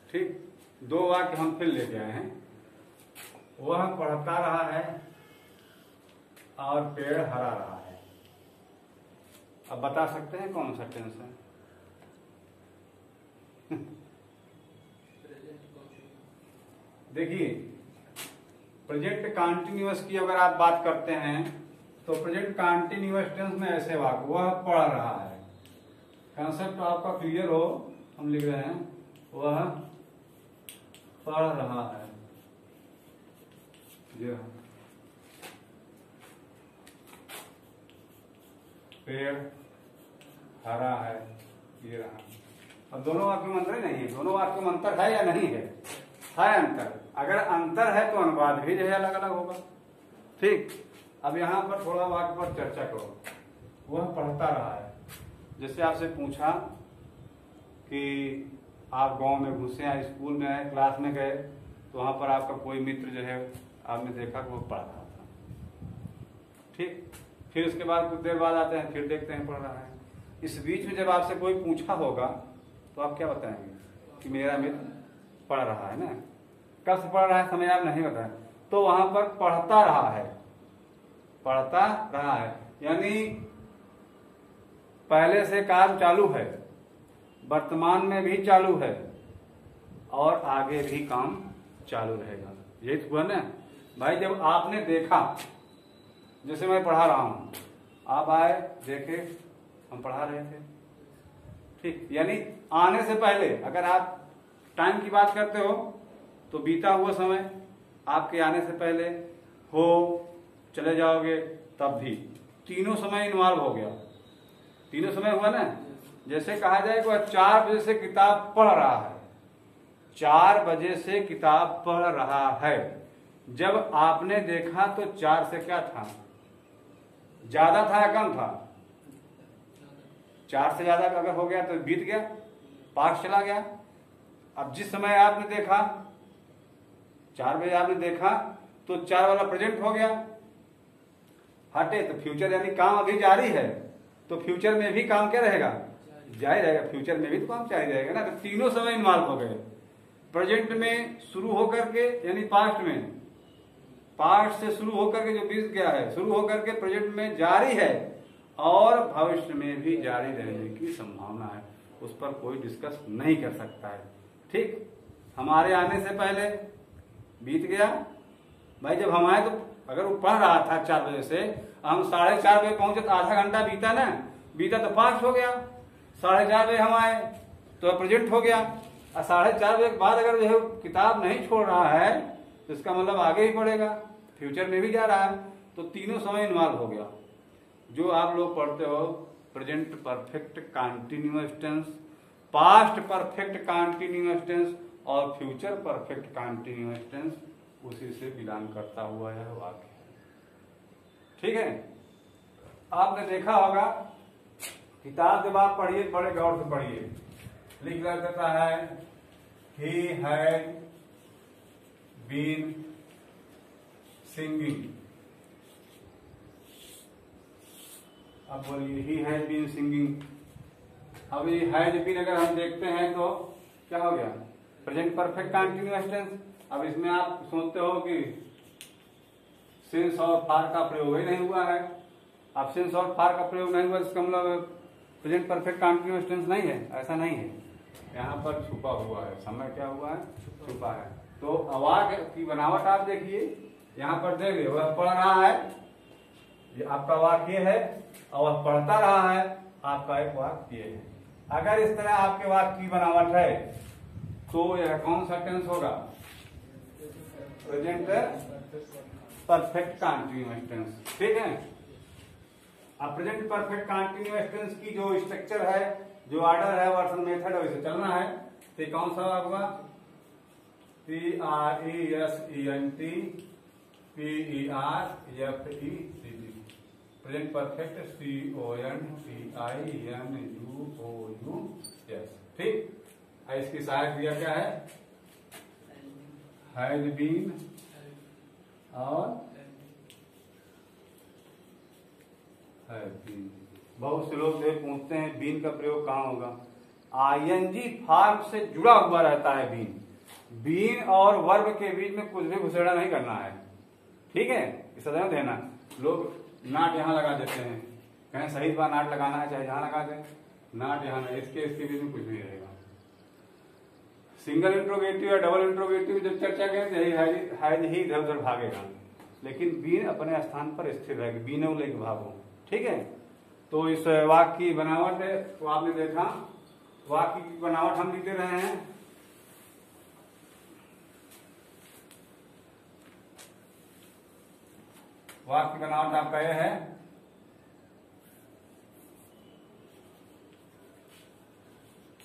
ठीक, दो वाक्य हम फिर लेके आए हैं। वह पढ़ता रहा है और पेड़ हरा रहा है। अब बता सकते हैं कौन सा टेंस है? देखिए, प्रेजेंट कंटिन्यूअस की अगर आप बात करते हैं तो प्रेजेंट कंटिन्यूअस टेंस में ऐसे वाक्य, वह पढ़ रहा है। कंसेप्ट आपका क्लियर हो, हम लिख रहे हैं वह पढ़ रहा है। ये पेड़ हरा है, ये रहा। अब दोनों वाक्य में अंतर नहीं है, दोनों वाक्य में अंतर है या नहीं है? है अंतर। अगर अंतर है तो अनुवाद भी जो है अलग अलग होगा। ठीक, अब यहाँ पर थोड़ा वाक्य पर चर्चा करो। वह पढ़ता रहा है, जैसे आपसे पूछा कि आप गांव में घुसे आए, स्कूल में आए, क्लास में गए, तो वहां पर आपका कोई मित्र जो है आपने देखा कि वो पढ़ रहा था। ठीक, फिर उसके बाद कुछ देर बाद आते हैं, फिर देखते हैं पढ़ रहा है। इस बीच में जब आपसे कोई पूछा होगा तो आप क्या बताएंगे कि मेरा मित्र पढ़ रहा है ना। कब से पढ़ रहा है समय आप नहीं बताएं, तो वहां पर पढ़ता रहा है, पढ़ता रहा है यानी पहले से काम चालू है, वर्तमान में भी चालू है और आगे भी काम चालू रहेगा। यही तो हुआ ना भाई। जब आपने देखा, जैसे मैं पढ़ा रहा हूं, आप आए देखे हम पढ़ा रहे थे। ठीक, यानी आने से पहले अगर आप टाइम की बात करते हो तो बीता हुआ समय आपके आने से पहले हो, चले जाओगे तब भी, तीनों समय इन्वॉल्व हो गया। तीनों समय हुआ ना। जैसे कहा जाए कि वह 4 बजे से किताब पढ़ रहा है, 4 बजे से किताब पढ़ रहा है। जब आपने देखा तो 4 से क्या था, ज्यादा था या कम था? 4 से ज्यादा अगर हो गया तो बीत गया, पास चला गया। अब जिस समय आपने देखा, 4 बजे आपने देखा, तो 4 वाला प्रेजेंट हो गया, हटे तो फ्यूचर, यानी काम अभी जारी है, तो फ्यूचर में भी काम क्या रहेगा, जारी रहेगा। फ्यूचर में भी तो काम जारी रहेगा ना। तो तीनों समय इन्वॉल्व हो गए। प्रेजेंट में शुरू होकर के, यानी पास्ट में, पास्ट से शुरू होकर के जो बीत गया है, शुरू होकर के प्रेजेंट में जारी है और भविष्य में भी जारी रहने की संभावना है। उस पर कोई डिस्कस नहीं कर सकता है। ठीक, हमारे आने से पहले बीत गया भाई। जब हम आए तो अगर वो पढ़ रहा था 4 बजे से, हम 4:30 बजे पहुंचे तो आधा घंटा बीता ना, बीता तो पास्ट हो गया। 4:30 बजे हम आए तो प्रेजेंट हो गया। और 4:30 बजे के बाद अगर जो है किताब नहीं छोड़ रहा है तो इसका मतलब आगे ही पढ़ेगा, फ्यूचर में भी जा रहा है। तो तीनों समय इन्वॉल्व हो गया। जो आप लोग पढ़ते हो present perfect continuous tense, past perfect continuous tense और फ्यूचर परफेक्ट कंटिन्यूअस टेंस, उसी से बिलोंग करता हुआ यह वाक्य है। ठीक है, आपने देखा होगा किताब जब आप पढ़िए, बड़े गौर से पढ़िए, लिख रहता है ही हैड बीन सिंगिंग। अब बोलिए ही हैज बीन सिंगिंग। अब ये हैज बीन अगर हम देखते हैं तो क्या हो गया, प्रेजेंट परफेक्ट कंटिन्यूअस टेंस। अब इसमें आप सोचते हो कि सिंस और फार का प्रयोग ही नहीं हुआ है। अब सिंस और फार का प्रयोग नहीं हुआ, इसका मतलब प्रेजेंट परफेक्ट कंटिन्यूअस टेंस नहीं है, ऐसा नहीं है। यहाँ पर छुपा हुआ है, समय क्या हुआ है, छुपा है। तो वाक्य की बनावट आप देखिए, यहाँ पर देखिए वह पढ़ रहा है, ये आपका वाक्य है, और वह पढ़ता रहा है, आपका एक वाक्य है। अगर इस तरह आपके वाक्य की बनावट है तो यह कौन सा टेंस होगा, प्रेजेंट परफेक्ट कंटिन्यूअस टेंस। ठीक है, अब प्रेजेंट परफेक्ट कंटिन्यूअस टेंस की जो स्ट्रक्चर है, जो ऑर्डर है, वर्सन मेथड है, वैसे चलना है। तो कौन सा होगा, PRESENT PERFECT, present perfect CONTINUOUS। ठीक, इसकी सहायक क्रिया क्या है, हैज बीन और हैज बीन। बहुत से लोग जो पूछते हैं बीन का प्रयोग कहाँ होगा, आईएनजी फॉर्म से जुड़ा हुआ रहता है बीन। बीन और वर्ब के बीच में कुछ भी घुसेड़ा नहीं करना है, ठीक है। इस ध्यान देना। लोग नाट यहाँ लगा देते हैं, कहें सही बार नाट लगाना है चाहे जहां लगा दे, नाट यहाँ नहीं, इसके बीच में कुछ नहीं रहेगा। सिंगल इंट्रोगेटिव या डबल इंट्रोगेटिव जब चर्चा करें तो हैज ही इधर उधर भागेगा, लेकिन बीन अपने स्थान पर स्थिर रहेगी, बीनो लेके भागो, ठीक है। तो इस वाक्य की बनावट है, तो आपने देखा वाक्य की बनावट हम लिख दे रहे हैं। वाक्य की बनावट आपका यह है,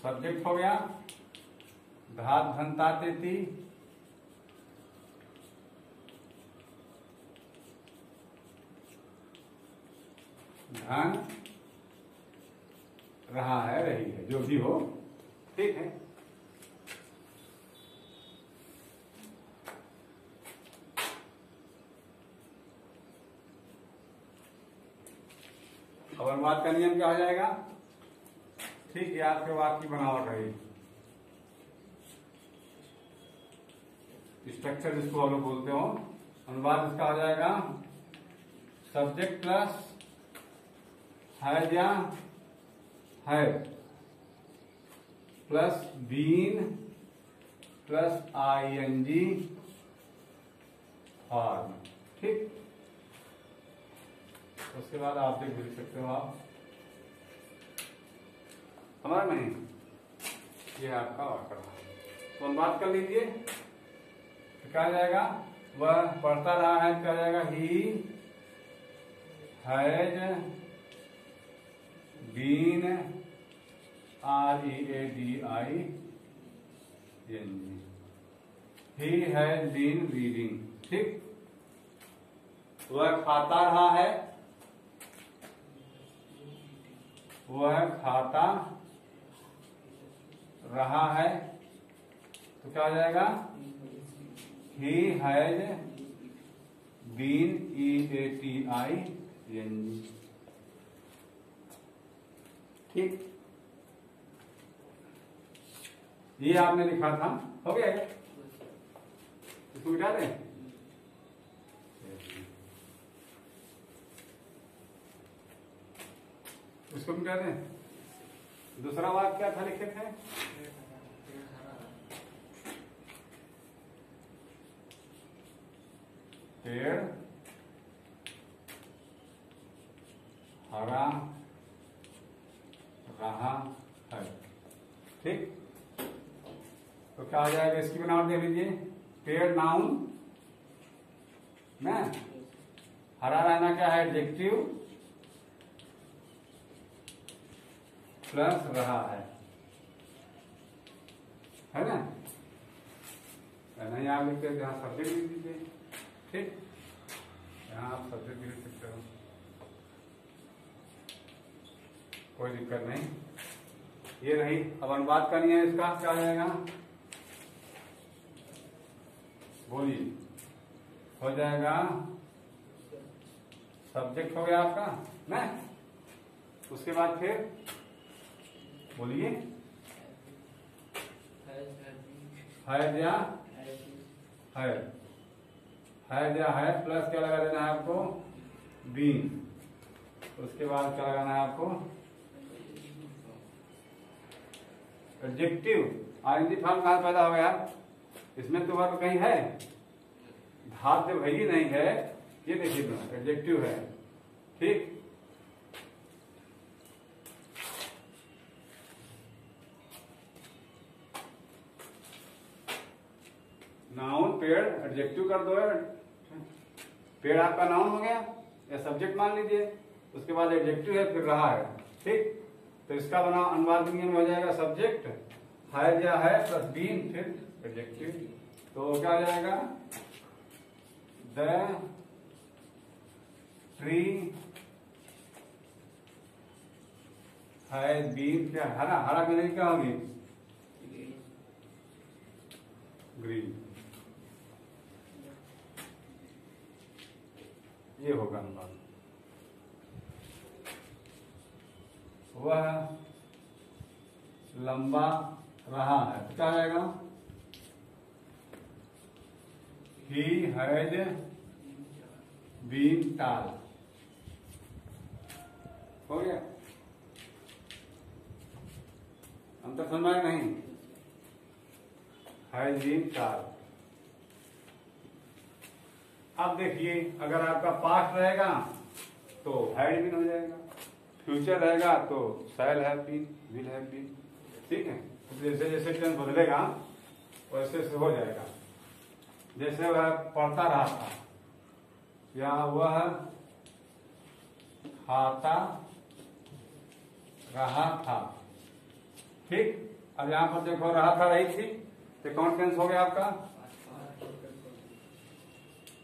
सब्जेक्ट हो गया धात धनता तेती, धन रहा है रही है, जो भी हो, ठीक है। अब अनुवाद का नियम क्या हो जाएगा, ठीक है। आपके वाक्य की बनावट रही, स्ट्रक्चर जिसको आप लोग बोलते हो, अनुवाद इसका हो जाएगा सब्जेक्ट प्लस हैज या है plus been plus I N G form, ठीक। उसके बाद आप देख सकते हो, आप हमारा नहीं, ये आपका वाक्य रहा। तो अनुवाद कर लीजिए, क्या जाएगा, वह पढ़ता रहा है, क्या जाएगा, he has been READING, he has been reading, ठीक। वह खाता रहा है, वह खाता रहा है, तो क्या हो जाएगा, he has been EATING, ठीक। ये आपने लिखा था, हो गया है, इसको मिटा दें। इसको मिटा दें। दूसरा वाक्य क्या था लिखे थे, पेड़ हरा रहा है, ठीक। तो क्या आ जाएगा, इसकी बनावट देख लीजिए, पेड़ नाउन ना, हरा रहना क्या है, एडजेक्टिव प्लस रहा है ना। नहीं आप लिखते हैं, जहां सब्जेक्ट लिख दीजिए, ठीक। यहाँ आप सब्जेक्ट भी लिख सकते हो, कोई दिक्कत नहीं। ये रही। अब अनुवाद करनी है, इसका क्या जाएगा, बोलिए। हो जाएगा, सब्जेक्ट हो गया आपका ना, उसके बाद फिर बोलिए, है या है प्लस क्या लगा देना है आपको, बीन। उसके बाद क्या लगाना है आपको, एडजेक्टिव। आईएनजी फॉर्म कहां पैदा हो गया, इसमें तो वर्ब कहीं है, धात जब है ही नहीं है, ये देखिए एडजेक्टिव है, ठीक। नाउन पेड़ एडजेक्टिव कर दो, पेड़ आपका नाउन हो गया या सब्जेक्ट मान लीजिए, उसके बाद एडजेक्टिव है, फिर रहा है, ठीक। तो इसका बना अनुवाद नियम हो जाएगा, सब्जेक्ट है या है प्लस बीन फिर एडजेक्टिव। तो क्या हो जाएगा, द ट्री हैज बीन, क्या हरा, हरा की नहीं क्या होगी, ग्रीन। ये होगा अनुवाद। वह लंबा रहा है, तो क्या आएगा? ही हैज बीन टाल। हो गया? अंतर समझ में नहीं? हैज बीन टाल। अब देखिए, अगर आपका पास्ट रहेगा तो हैड बीन हो जाएगा, फ्यूचर रहेगा तो shall have been, will have been. ठीक है? तो जैसे जैसे टेंस बदलेगा वैसे वैसे हो जाएगा। जैसे वह पढ़ता रहा था या वह खाता रहा था। ठीक? अब यहां पर देखो, रहा था रही थी, तो कौन टेंस हो गया आपका?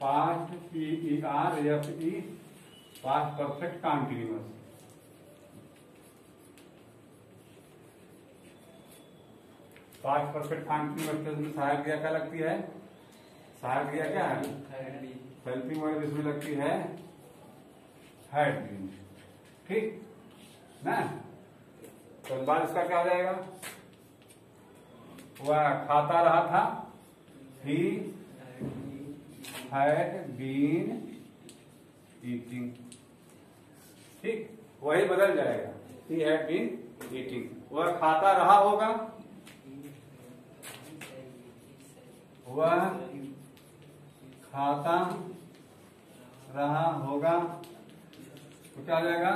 Past PERFE, past perfect continuous. Past perfect continuous में सहायक क्रिया क्या लगती है? सहायक क्रिया क्या है? हेल्पिंग वर्ब इसमें लगती है हैड बीन। ठीक ना? तो बाद इसका क्या हो जाएगा? वह खाता रहा था, ही हैड बीन ईटिंग। ठीक? वही बदल जाएगा, ही हैड बीन ईटिंग। वह खाता रहा होगा, वह खाता रहा होगा, तो क्या आ जाएगा?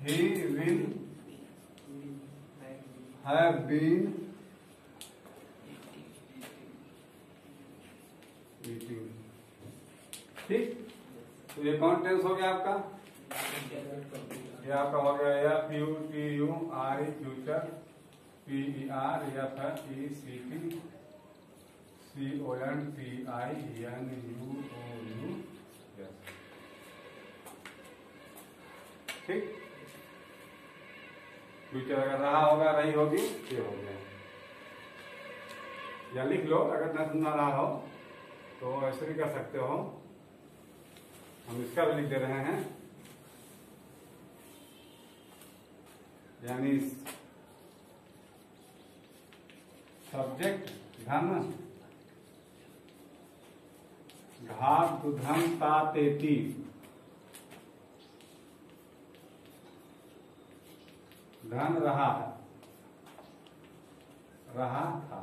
He will have been eating. ठीक? तो ये कौन टेंस हो गया आपका? ये आपका हो गया FUTURE, फ्यूचर, PERFECT, CONTINUOU। ठीक? फ्यूचर अगर रहा होगा, रही होगी, ये हो गया। या लिख लो, अगर न सुना रहा हो तो ऐसे भी कर सकते हो। हम इसका भी लिख दे रहे हैं, यानी सब्जेक्ट धन घात धन तातेती, धन रहा था।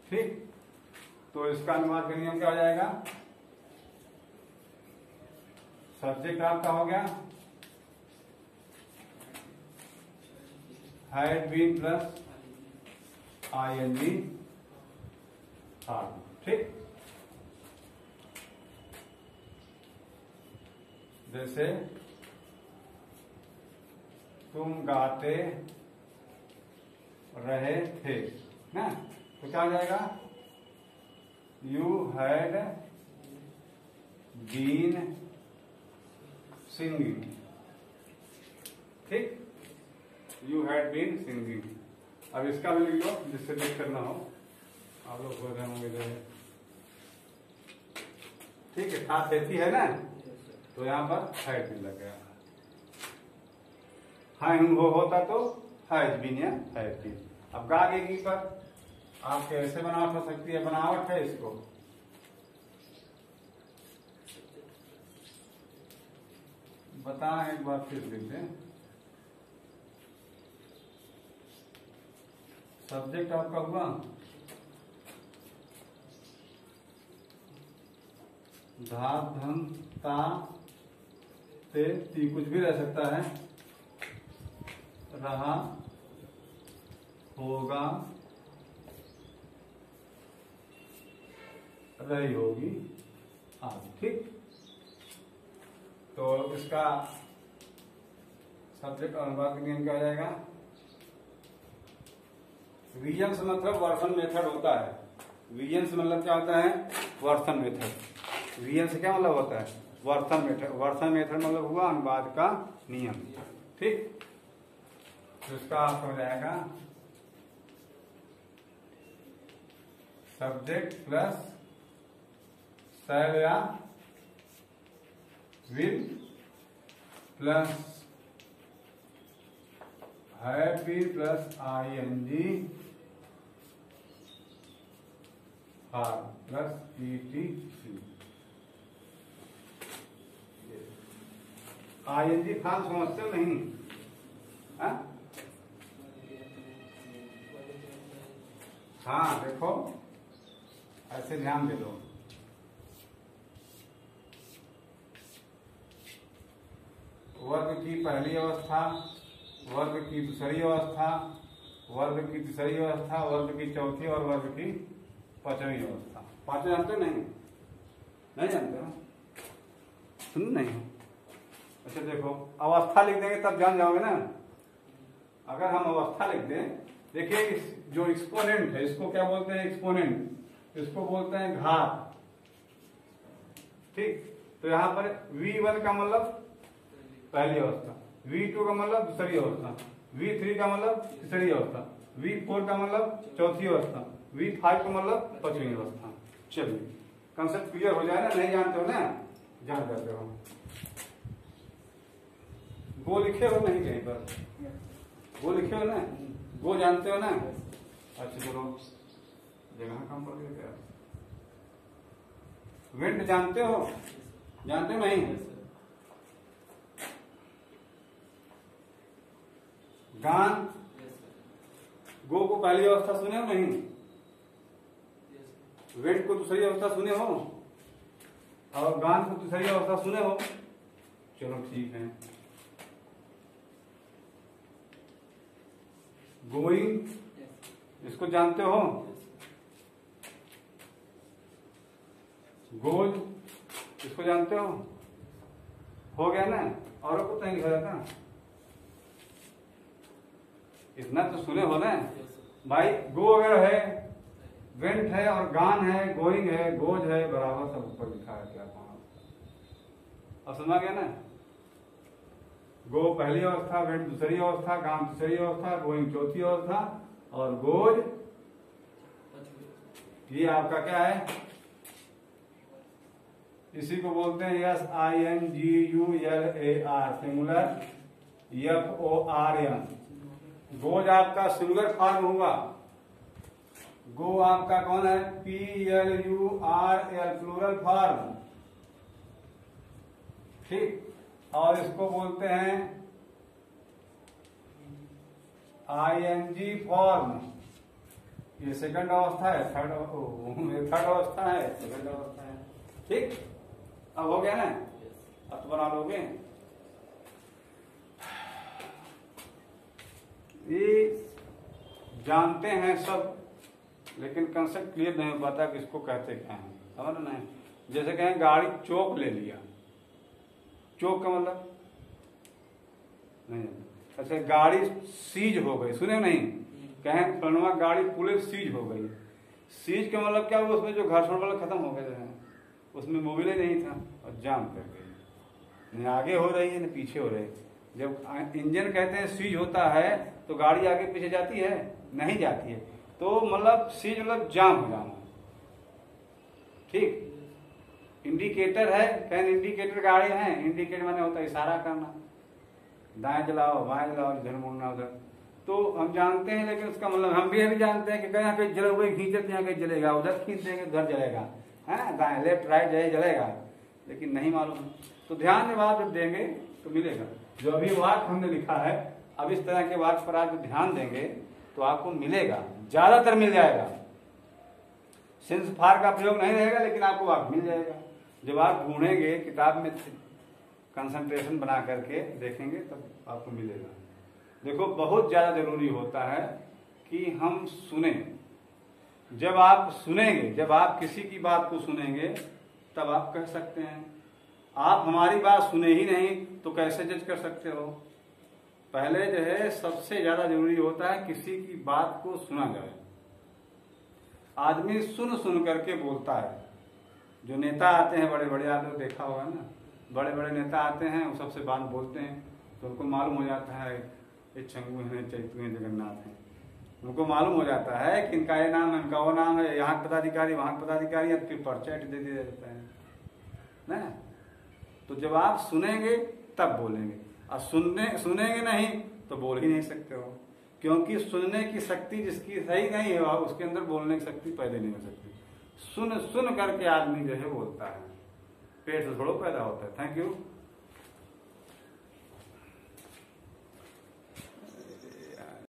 ठीक? तो इसका अनुवाद का नियम क्या हो जाएगा? सब्जेक्ट आपका हो गया हैड बीन प्लस ING था। ठीक? जैसे तुम गाते रहे थे ना, तो क्या हो जाएगा? You had been singing. ठीक? You had been singing. अब इसका भी लिख लो, जिससे लिख करना हो, आप लोग बोल रहे होंगे। ठीक है? था थी है ना, तो यहां पर हैड बीन लग गया। हाँ हो होता तो हैज बीन या हैड बीन। अब गा गेगी पर आप कैसे बनावट हो सकती है? बनावट है इसको, बता एक बार फिर लिख दें। सब्जेक्ट आपका हुआ धात धन ता ते ती, कुछ भी रह सकता है, रहा होगा, रही होगी आदि। ठीक? तो इसका सब्जेक्ट और अनुवाद का नियम क्या हो जाएगा? विजन से मतलब वर्सन मेथड होता है। विजन से मतलब क्या होता है? Version method. विजन से क्या मतलब होता है? Version method. वर्सन मेथड मतलब हुआ अनुवाद का नियम। ठीक? तो इसका अर्थ हो जाएगा सब्जेक्ट प्लस शैल या will plus happy plus ING form plus ETC। ING form समझते हो नहीं? हाँ देखो, ऐसे ध्यान दे दो। वर्ग की पहली अवस्था, वर्ग की दूसरी अवस्था, वर्ग की तीसरी अवस्था, वर्ग की चौथी और वर्ग की पांचवी अवस्था। पांचवी जानते हो नहीं? नहीं जानते हो? सुन नहीं हो? अच्छा देखो, अवस्था लिख देंगे तब जान जाओगे ना। अगर हम अवस्था लिख दें, देखिए जो एक्सपोनेंट है इसको क्या बोलते हैं? एक्सपोनेंट, इसको बोलते हैं घात। ठीक, तो यहाँ पर V1 का मतलब पहली अवस्था, V2 का मतलब दूसरी अवस्था, V3 का मतलब तीसरी अवस्था, V4 का मतलब चौथी अवस्था, V5 का मतलब पांचवी अवस्था। चलिए, कंसेप्ट क्लियर हो जाए ना? नहीं जानते हो ना? जान जाते हो। गो लिखे हो नहीं कहीं पर? गो लिखे हो ना? गो जानते हो ना? अच्छा चलो, जगह कम पड़ गया। विंड जानते हो? जानते हो नहीं? गान, गो को पहली अवस्था सुने हो नहीं? विंड को दूसरी अवस्था सुने हो? और गान को दूसरी अवस्था सुने हो? चलो ठीक है। गोइंग, इसको जानते हो? गोज, इसको जानते हो गया ना? और कुछ नहीं हो जाता? इतना तो सुने हो ना भाई। गो अगर है, वेंट है और गान है, गोइंग है, गोज है, बराबर सब ऊपर लिखा है क्या? और सुना गया ना? गो पहली अवस्था, वेंट दूसरी अवस्था, गान तीसरी अवस्था, गोइंग चौथी अवस्था और गोज ये आपका क्या है? इसी को बोलते हैं SINGULAR, सिंगुलर FORM। गोज आपका सिंगुलर फॉर्म होगा। गो आपका कौन है? PLURL, plural form. ठीक, और इसको बोलते हैं ING फॉर्म। ये सेकंड अवस्था है, थर्ड अवस्था है, सेकंड अवस्था है। ठीक, अब हो गया ना? अब तो बना लोगे। ये जानते हैं सब, लेकिन कंसेप्ट क्लियर नहीं हो पाता कि इसको कहते क्या है। समझ ना? जैसे कहें गाड़ी चौक ले लिया, चौक का मतलब नहीं। अच्छा, गाड़ी सीज हो गई, सुने नहीं? कहें फलनवा गाड़ी पुलिस सीज हो गई। सीज का मतलब क्या हुआ? उसमें जो घर्षण बल खत्म हो गए हैं, उसमें मोबिल ही नहीं था और जाम कर गई। न आगे हो रही है न पीछे हो रही है। जब इंजन कहते हैं सीज होता है तो गाड़ी आगे पीछे जाती है? नहीं जाती है। तो मतलब सीज मतलब जाम हो जाना। ठीक, इंडिकेटर है, कहें इंडिकेटर गाड़ी है, इंडिकेटर माने होता है इशारा करना, दाएं जलाओ, बाएं जलाओ, इधर मुड़ना उधर। तो हम जानते हैं, लेकिन उसका मतलब हम भी अभी जानते हैं कि यहाँ कहीं जले हुए खींचे, यहाँ कहीं जलेगा, उधर खींच देंगे उधर जलेगा, है दाएं लेफ्ट राइट जाए जलेगा, लेकिन नहीं मालूम। तो ध्यान में बात जब देंगे तो मिलेगा। जो अभी वाक्य हमने लिखा है, अब इस तरह के वाक्य पर आप ध्यान देंगे तो आपको मिलेगा, ज्यादातर मिल जाएगा। सिंस फार का प्रयोग नहीं रहेगा, लेकिन आपको वाक्य मिल जाएगा। जब आप ढूंढेंगे किताब में कंसंट्रेशन बना करके देखेंगे तब आपको मिलेगा। देखो, बहुत ज्यादा जरूरी होता है कि हम सुने। जब आप सुनेंगे, जब आप किसी की बात को सुनेंगे तब आप कह सकते हैं। आप हमारी बात सुने ही नहीं तो कैसे जज कर सकते हो? पहले जो है सबसे ज्यादा जरूरी होता है किसी की बात को सुना जाए। आदमी सुन सुन करके बोलता है। जो नेता आते हैं बड़े बड़े, आपने देखा होगा ना, बड़े बड़े नेता आते हैं, वो सबसे बात बोलते हैं तो उनको मालूम हो जाता है ये चंगू हैं, चैतू हैं, जगन्नाथ हैं। उनको मालूम हो जाता है कि इनका ये नाम है, इनका वो नाम है, यहाँ पदाधिकारी वहाँ पदाधिकारी है, फिर पर्चा दे दिया जाता है ना। तो जब आप सुनेंगे तब बोलेंगे। और सुनेंगे नहीं तो बोल ही नहीं सकते हो, क्योंकि सुनने की शक्ति जिसकी सही नहीं है उसके अंदर बोलने की शक्ति पैदा नहीं हो सकती। सुन सुन करके आदमी जो है बोलता है, पेट से थोड़ा पैदा होता है। Thank you.